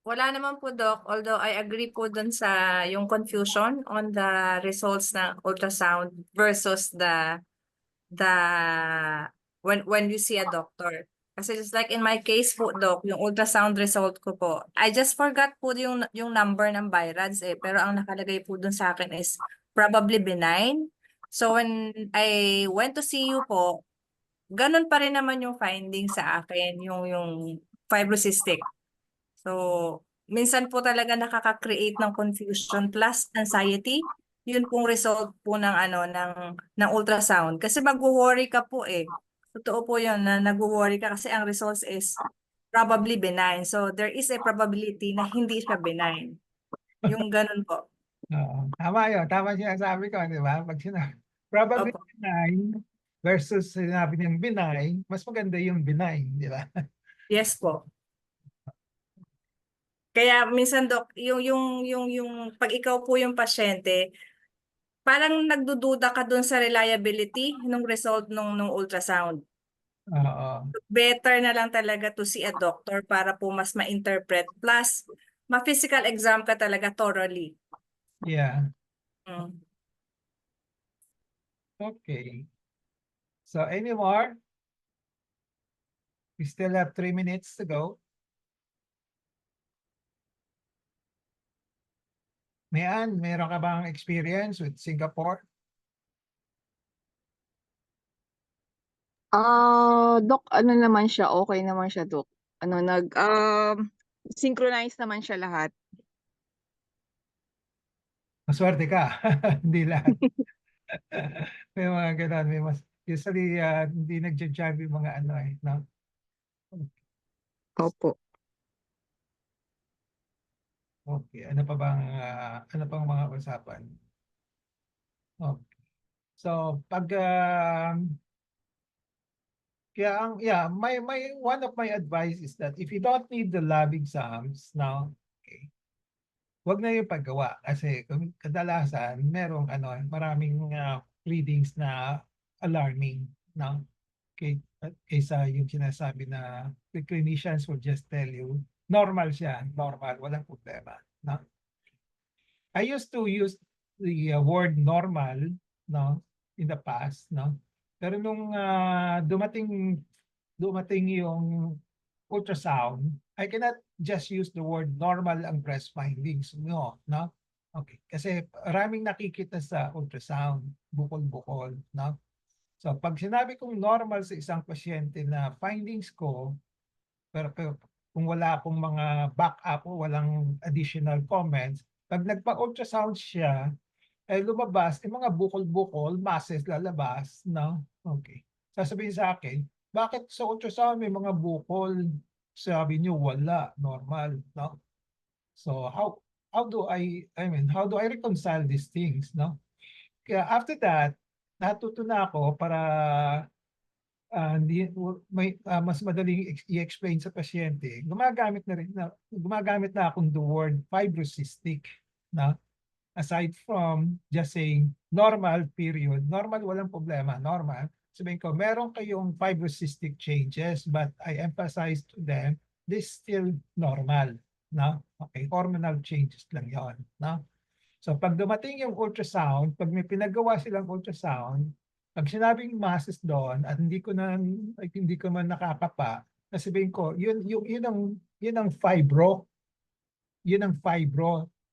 Wala naman po, Doc. Although I agree po dun sa yung confusion on the results ng ultrasound versus the when you see a doctor. Kasi just like in my case po, Doc, yung ultrasound result ko po, I just forgot po yung number ng BI-RADS pero ang nakalagay po dun sa akin is probably benign. So when I went to see you po, ganun pa rin naman yung finding sa akin, yung fibrocystic. So, minsan po talaga nakaka-create ng confusion plus anxiety. Yun pong result po ng ng ultrasound. Kasi magwo-worry ka po eh. Totoo po yun na nagwo-worry ka kasi ang results is probably benign. So, there is a probability na hindi siya benign. Yung ganun po. Oo. Tama yun. Tama siya sabi ko, di ba? Pag sinabi, probably Opo. benign versus sinabi niyang benign, mas maganda yung benign, di ba? Yes po. Kaya minsan Doc, yung pag ikaw po yung pasyente, parang nagdududa ka dun sa reliability ng result nung ultrasound. Oo. Better na lang talaga to see a doctor para po mas ma-interpret. Plus, ma-physical exam ka talaga thoroughly. Yeah. Mm. Okay. So any more? We still have 3 minutes to go. Mayan, meron ka bang experience with Singapore? Doc, ano naman siya, okay naman siya, Doc. Synchronize naman siya lahat. Maswerte ka. Hindi lahat. May mga ganun. May mas, usually, hindi nagja-jive yung mga ano eh. No? Opo. Okay. Ano pang mga usapan? Okay. So, pag, one of my advice is that if you don't need the lab exams now, okay, wag na yung paggawa kasi kadalasan merong maraming readings na alarming, no? Kaysa yung sinasabi na the clinicians will just tell you normal siya, normal, walang problema, no? I used to use the word normal, no, in the past, no? Pero nung dumating yung ultrasound, I cannot just use the word normal ang breast findings, no? Okay, kasi maraming nakikita sa ultrasound, bukol-bukol, no? So pag sinabi kong normal sa isang pasyente na findings ko, pero kung wala akong mga backup o walang additional comments, pag nagpa-ultrasound siya, lumabas, yung mga bukol-bukol, masses lalabas, no? Okay. Sasabihin sa akin, bakit sa ultrasound may mga bukol? Sabi niyo, wala, normal, no? So how do I reconcile these things, no? Kaya after that, natuto na ako para mas madaling i-explain sa pasyente. Gumagamit na akong the word fibrocystic, na aside from just saying normal period. Normal, walang problema, normal. Sabihin ko, meron kayong fibrocystic changes, but I emphasize to them, this still normal, no? Okay, hormonal changes lang yon, no? So pag dumating yung ultrasound, pag may pinagawa silang ultrasound, pag sinabing masses doon at hindi ko man nakakapa, sabihin ko, yun ang fibro,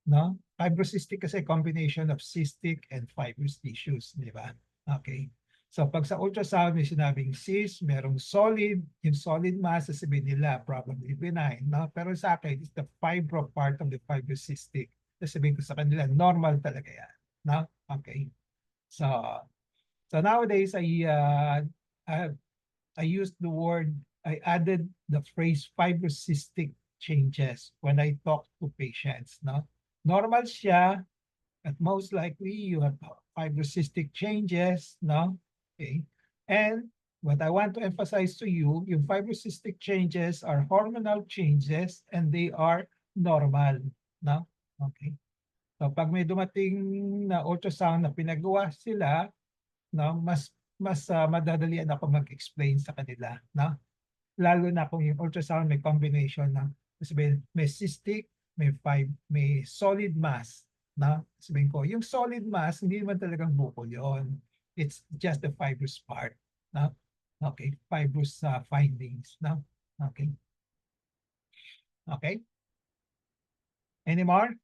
no? Fibrocystic kasi combination of cystic and fibrous tissues, di ba? Okay. So pag sa ultrasound may sinabing cyst, merong solid, yung solid mass, sasabihin nila probably benign, no? Pero sa akin, it's the fibro part of the fibrocystic. Sasabihin ko sa kanila, normal talaga yan, no? Okay. So nowadays I used the word, I added the phrase fibrocystic changes when I talk to patients, no? Normal siya, at most likely you have fibrocystic changes, no? Okay. And what I want to emphasize to you, yung fibrocystic changes are hormonal changes and they are normal, no? Okay. So pag may dumating na ultrasound na pinagawa sila, no, mas madadalian ako mag-explain sa kanila, no? Lalo na kung yung ultrasound may combination ng sabihin, may cystic, may solid mass, no? Sabihin ko, yung solid mass hindi naman talagang bukol yon. It's just the fibrous part, no? Okay, fibrous findings, no? Okay. Okay. Any more?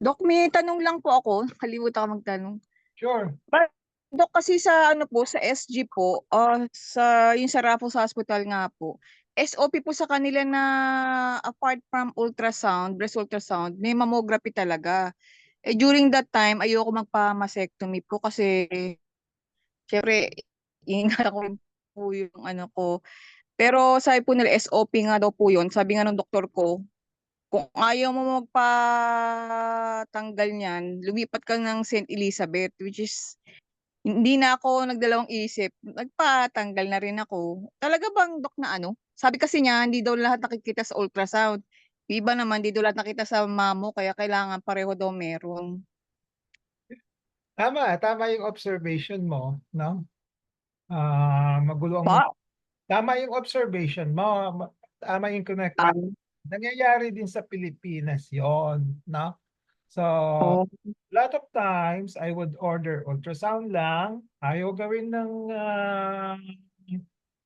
Doc, may tanong lang po ako. Nakalimutan ko magtanong. Sure. Dok, kasi sa ano po, sa SG po, sa yung sa Raffles Hospital nga po, SOP po sa kanila na apart from ultrasound, breast ultrasound, may mammography talaga. Eh during that time, ayoko magpa-mastectomy po kasi syempre ingat ko rin po yung ano ko. Pero sabi po nila SOP nga daw po yun. Sabi nga ng doktor ko, kung ayaw mo magpatanggal niyan, lumipat ka ng St. Elizabeth, which is hindi na ako nagdalawang isip, nagpatanggal na rin ako. Talaga bang dok na ano? Sabi kasi niya, hindi daw lahat nakikita sa ultrasound. Yung iba naman, hindi daw lahat nakita sa mamo, kaya kailangan pareho daw meron. Tama yung observation mo, no? Magulo ang Pa? tama yung observation mo, tama yung connect. Nangyayari din sa Pilipinas yon, no? So, Oh. lot of times I would order ultrasound lang. Ayaw gawin ng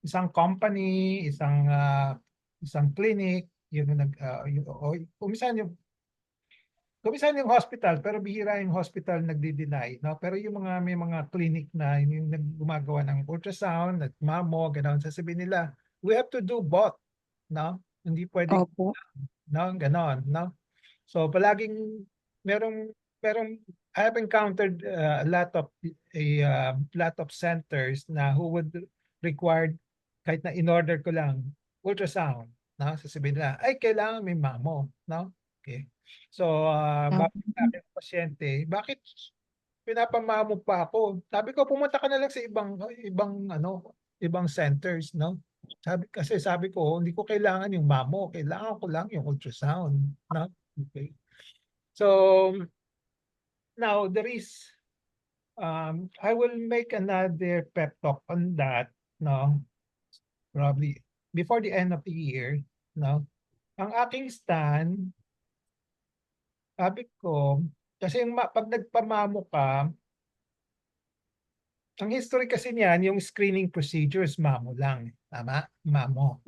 isang company, isang clinic, yun yung kumisan yung hospital, pero bihira yung hospital nagdi-deny, no? Pero yung may mga clinic na yung gumagawa ng ultrasound at mammo, gano'n, sasabihin nila, we have to do both, no? Hindi pwedeng, Opo. no? Gano'n, no? So palaging merong I have encountered lot of centers na who would require kahit na in order ko lang ultrasound, no? Sasabihin nila, ay kailangan may mammo, no? Okay. So bakit sabi ng pasyente, bakit pinapamamo pa ako? Sabi ko pumunta ka na lang sa ibang centers, no? Sabi ko hindi ko kailangan yung mammo, kailangan ko lang yung ultrasound, no? Okay. So now I will make another pep talk on that, no? Probably before the end of the year, no? Ang aking stand, sabi ko, kasi pag nagpamamo ka, ang history kasi niyan, yung screening procedures, mamo lang. Tama? Mamo.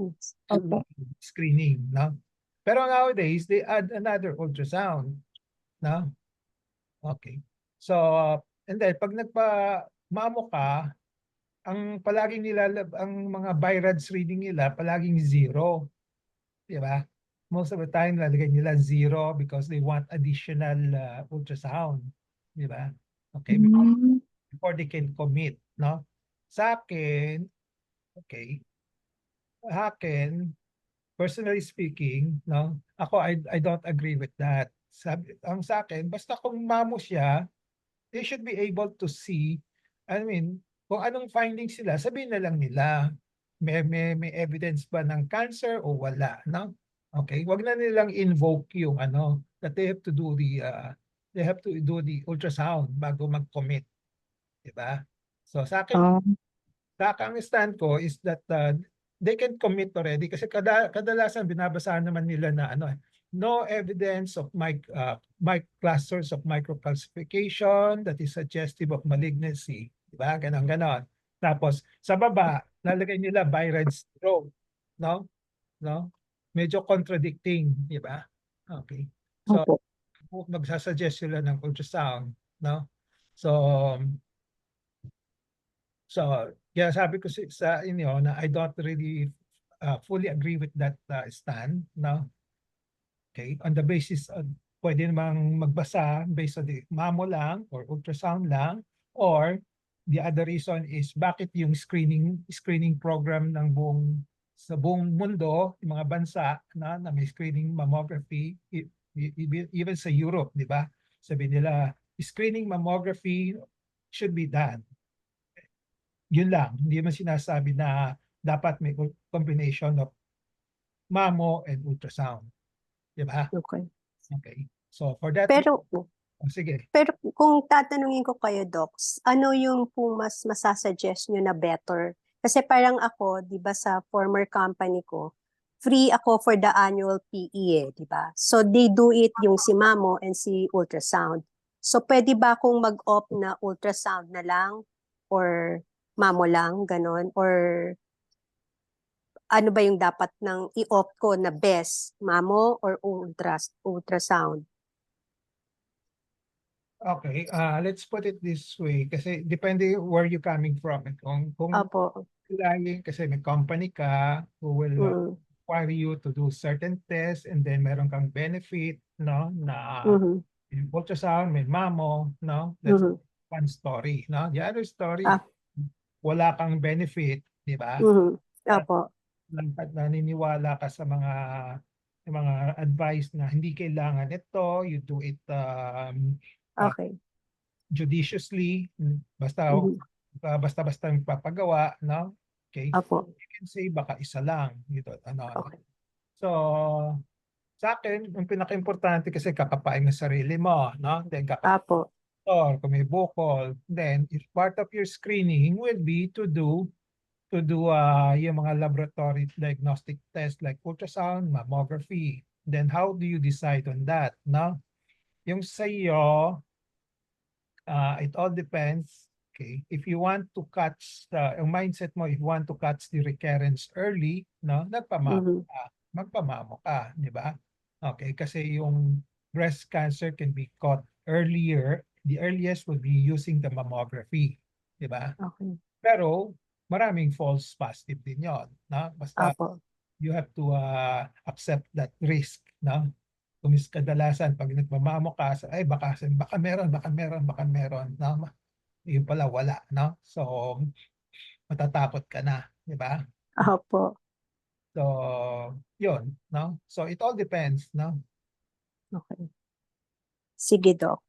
Opo. Screening, no? Pero nowadays, they add another ultrasound, no? Okay. So, and then, pag nagpa-mamo ka, ang palaging ang mga BI-RADS reading nila, palaging 0. Di ba? Most of the time, lalagay nila 0 because they want additional ultrasound. Di ba? Okay. Before they can commit, no? Sa akin, okay, personally speaking, no, ako I don't agree with that. Ang sa akin, basta kung mamo siya, they should be able to see, I mean, kung anong findings sila, sabihin na lang nila, may evidence ba ng cancer o wala, no? Okay, wag na nilang invoke yung that they have to do the ultrasound bago mag-commit, di ba? So sa akin, ang stand ko is that they can commit already kasi kadalasan binabasahan naman nila na no evidence of clusters of microcalcification that is suggestive of malignancy. Diba? Ganon. Tapos sa baba, lalagay nila BI-RADS 0. No? No? Medyo contradicting. Diba? Okay. So, magsasuggest sila ng ultrasound. No? So, yeah, sabi ko sa inyo na I don't really fully agree with that stand, no? Okay, on the basis of pwede namang magbasa based on the mammo lang or ultrasound lang, or the other reason is bakit yung screening program ng sa buong mundo, yung mga bansa na may screening mammography, even sa Europe, di ba? Sabi nila, screening mammography should be done. Yun lang, hindi man sinasabi na dapat may combination of mammo and ultrasound. Di ba? Okay. Okay. So for that, Pero sige. pero kung tatanungin ko kayo, Docs, ano yung po mas masasuggest nyo na better? Kasi parang ako, di ba sa former company ko, free ako for the annual PE di ba? So they do it yung si mammo and si ultrasound. So pwede ba akong mag-opt na ultrasound na lang or mammo lang, ganon? Or ano ba yung dapat nang i-opt ko na best, mammo or ultrasound? Okay, let's put it this way kasi depende where you coming from. Kung Opo. lying kasi may company ka who will Mm. require you to do certain tests and then meron kang benefit, no, na Mhm. yung ultrasound, may mammo, no? That's Mhm. one story, no? The other story, Ah. wala kang benefit, di ba? Mhm. Opo. At naniniwala ka sa mga advice na hindi kailangan ito, you do it Okay. judiciously, basta Mhm. basta-basta yung papagawa, no? Okay? Opo. You can say baka isa lang, dito, ano. Okay. So, sa akin, yung pinaka-importante kasi kakapain ng sarili mo, no? Then Opo. kung may bukol, then if part of your screening will be to do yung mga laboratory diagnostic test like ultrasound, mammography. Then how do you decide on that, no? Yung sa iyo, it all depends. Okay, if you want to catch yung mindset mo, if you want to catch the recurrence early, no, Mhm. magpamamo ka, di ba? Okay, kasi yung breast cancer can be caught earlier. The earliest would be using the mammography, di ba? Okay. Pero maraming false positive din yon, no? Basta Opo. you have to accept that risk, no? Kumis kadalasan pag nagmamamo ka, ay baka meron, no? Yun pala wala, no? So matatakot ka na, di ba? Opo. So yun, no? So it all depends, no? Okay. Sige, Doc.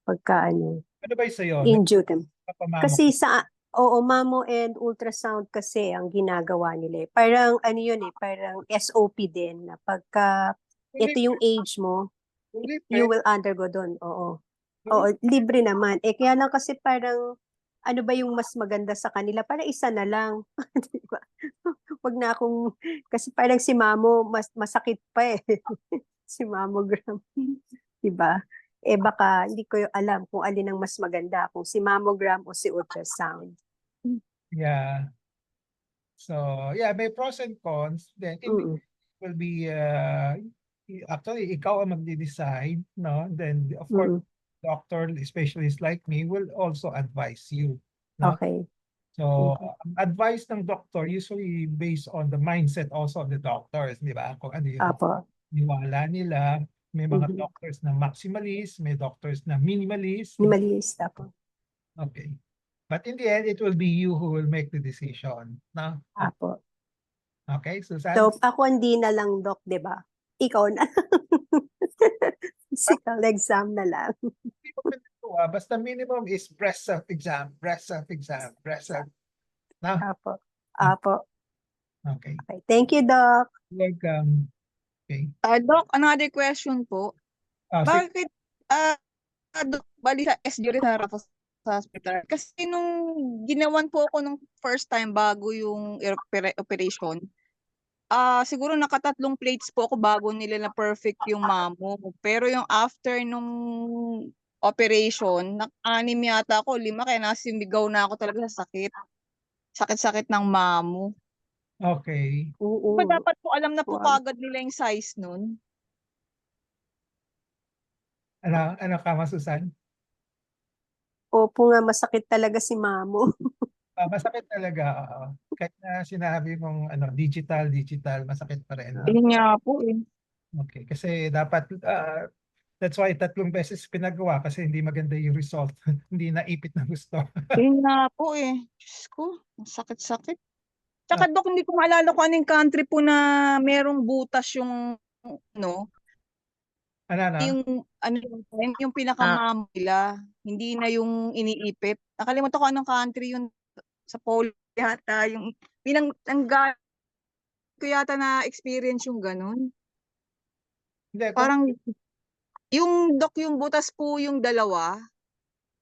Pagka Ano ba yung sa'yo? in due time. Nagpapamamo Kasi oo, mammo and ultrasound kasi ang ginagawa nila eh. Parang yun eh, parang SOP din na pagka ito yung age mo, you will undergo doon. Oo. Oo, libre naman. Kaya lang kasi parang ano ba yung mas maganda sa kanila? Parang isa na lang. Di ba? Wag na akong, kasi parang si mamo, masakit pa eh. Si mammogram. Di ba? Baka hindi ko alam kung alin ang mas maganda, kung si mammogram o si ultrasound. Yeah. So yeah, may pros and cons. Then Mm. will be actually ikaw ang magde-decide, no? Then of course Mm. doctor specialist like me will also advise you, no? Okay. So Okay. advice ng doctor usually based on the mindset also of the doctors, di ba? Kung ano yung Apo. niwala nila. May mga Mhm. doctors na maximalist, may doctors na minimalist. Minimalist ako. Okay. But in the end, it will be you who will make the decision, no? Apo. Okay, Susan? So, ako hindi na lang, Doc, di ba? Ikaw na. Physical exam na lang. Hindi ko pinagawa, basta minimum is breast self-exam, no? Apo. Apo. Okay. Okay. Thank you, Doc. Welcome. Okay. Doc, another question po. Sige. Bakit, Doc, bali sa SG rin harap sa hospital? Kasi nung ginawan po ako nung first time bago yung operation, siguro nakatatlong plates po ako bago nila na perfect yung mamo. Pero yung after nung operation, anim yata ako, 5, kaya nasimigaw na ako talaga sa sakit. Sakit-sakit ng mamo. Okay. Oo. Ba dapat po alam na po Wow. kagad nila yung size nun? Ano ka, Susan? Opo nga, masakit talaga si mamo. Masakit talaga. Kahit na sinabi mong digital, masakit pa rin. Yun nga po eh. Okay, kasi dapat, that's why 3 beses pinagawa kasi hindi maganda yung result. Hindi naipit na gusto. Yun nga po eh. Diyos ko, ang sakit-sakit. Tsaka Dok, hindi ko maalala kung anong country po na merong butas yung yung pinakamamo nila. Hindi na yung iniipit. Nakalimutan ko anong country yun sa Poland yata. Yung ko yata na experience yung ganun. Hindi, Parang yung Dok, yung butas po yung dalawa.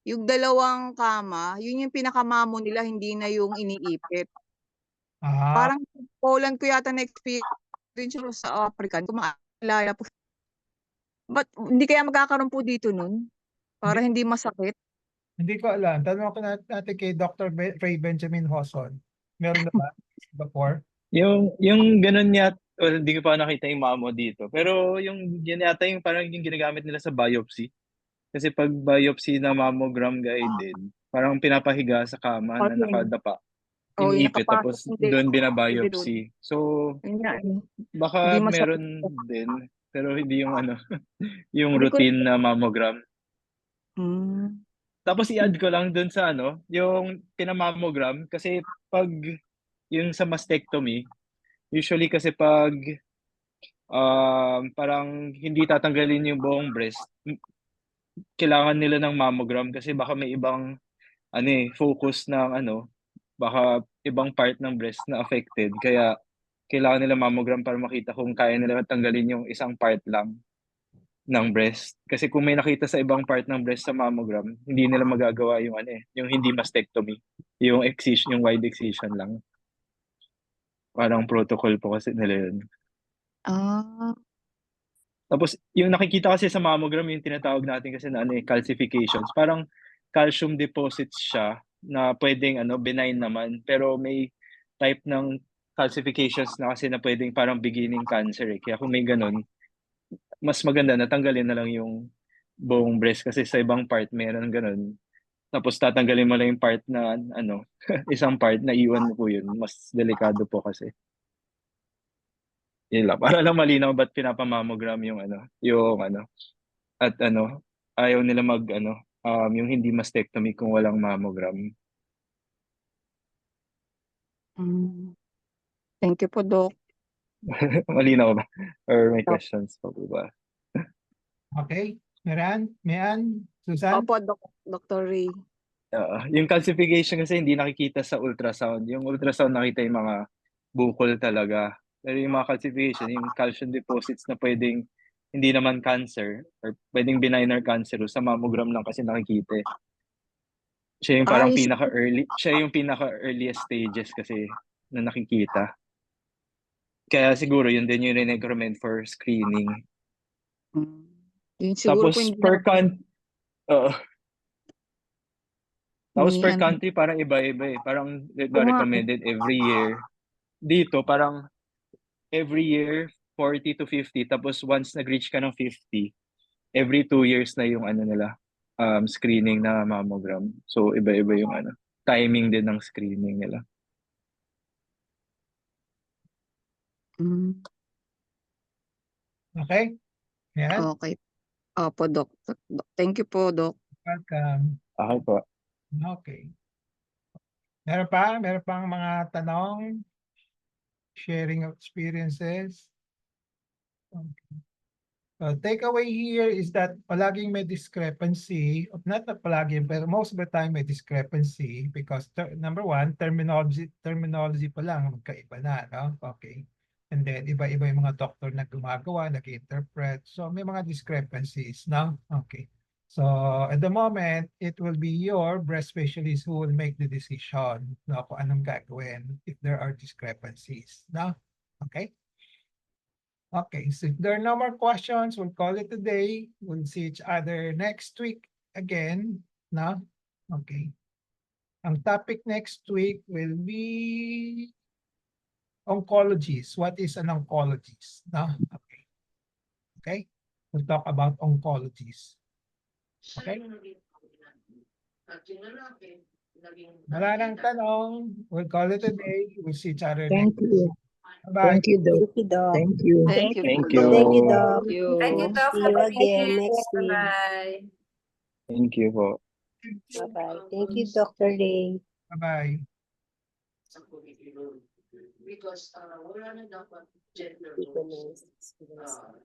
Yung dalawang kama, yun yung pinakamamo nila, hindi na yung iniipit. Parang Poland ko yata na-experience sa Africa. Kung maalala po. But hindi kaya magkakaroon po dito nun? Para hindi masakit? Hindi ko alam. Tanong ko natin kay Dr. Ray Benjamin Hoson. Meron na ba before? Yung ganun yata, well, hindi ko pa nakita yung mamo dito. Pero yung yun yata yung parang yung ginagamit nila sa biopsy. Kasi pag biopsy na mammogram guided, parang pinapahiga sa kama na Okay. nakadapa. Oh, yung Iniipit nakapasok tapos hindi. doon Hindi binabiopsy. So, Yun nga eh. baka Hindi masakit. meron din, pero hindi yung ano, yung Hindi ko routine na mammogram. Hmm. Tapos i-add ko lang dun sa ano, yung pinamammogram kasi pag yung sa mastectomy, usually kasi pag parang hindi tatanggalin yung buong breast, kailangan nila ng mammogram kasi baka may ibang ano focus ng ano, baka ibang part ng breast na affected. Kaya kailangan nila mammogram para makita kung kaya nila tanggalin yung isang part lang ng breast. Kasi kung may nakita sa ibang part ng breast sa mammogram, hindi nila magagawa yung ano yung hindi mastectomy, yung excision, yung wide excision lang. Parang protocol po kasi nila yun. Ah. Tapos yung nakikita kasi sa mammogram yung tinatawag natin kasi na ano calcifications. Parang calcium deposits siya na pwedeng ano benign naman pero may type ng calcifications na kasi na pwedeng parang beginning cancer eh. Kaya kung may ganun, mas maganda na tanggalin na lang yung buong breast kasi sa ibang part meron ganun. Tapos tatanggalin mo lang yung part na ano, isang part na iwan mo po yun. Mas delikado po kasi. Yun lang. Para lang malinaw ba't pinapamammogram yung ano, at ano, ayaw nila mag ano, yung hindi mastectomy kung walang mammogram. Thank you po, Doc. Malinaw ba? Or may questions pa po ba? Okay, Mian, Susan? Opo, Dr. Ray. Yung calcification kasi hindi nakikita sa ultrasound. Yung ultrasound nakita yung mga bukol talaga. Pero yung mga calcification, yung calcium deposits na pwedeng hindi naman cancer or pwedeng benign or cancerous, sa mammogram lang kasi nakikita. Siya yung parang Ay, pinaka-earliest stages kasi na nakikita. Kaya siguro yun din yung recommend for screening. Yun siguro Tapos po hindi per na Tapos per ano. country parang iba-iba eh. Parang Oo nga eh. recommended every year. Dito parang every year 40 to 50 tapos once nag-reach ka ng 50, every 2 years na yung ano nila screening na mammogram. So iba-iba yung ano timing din ng screening nila. Okay, Mian? Okay. Opo, Doc. Thank you po, Doc. Welcome. Okay po. Okay. Meron pang mga tanong? Sharing of experiences? Okay. Takeaway here is that palaging may discrepancy, not palagi, but most of the time may discrepancy because number one, terminology pa lang magkaiba na, no? Okay. And then iba-iba yung mga doctor na gumagawa, nag-interpret. So may mga discrepancies, no? Okay. So at the moment, it will be your breast specialist who will make the decision, no, kung anong gagawin if there are discrepancies, no? Okay. Okay, so if there are no more questions, we'll call it a day. We'll see each other next week again. No? Okay. Ang topic next week will be oncologist. What is an oncologist? No? Okay. Okay. We'll talk about oncologist. Okay. Wala nang tanong. We'll call it a day. We'll see each other Thank next you. week. Bye-bye. Thank you, Doc. Thank you, Doc. Thank you. Thank you. Thank po, you. Thank you, Doc. Thank you. Thank you, Doc. See you Have a great again day. next week. Bye-bye. Thank you po. Bye-bye. Thank you, Dr. Ray. Bye-bye. Hindi ko na-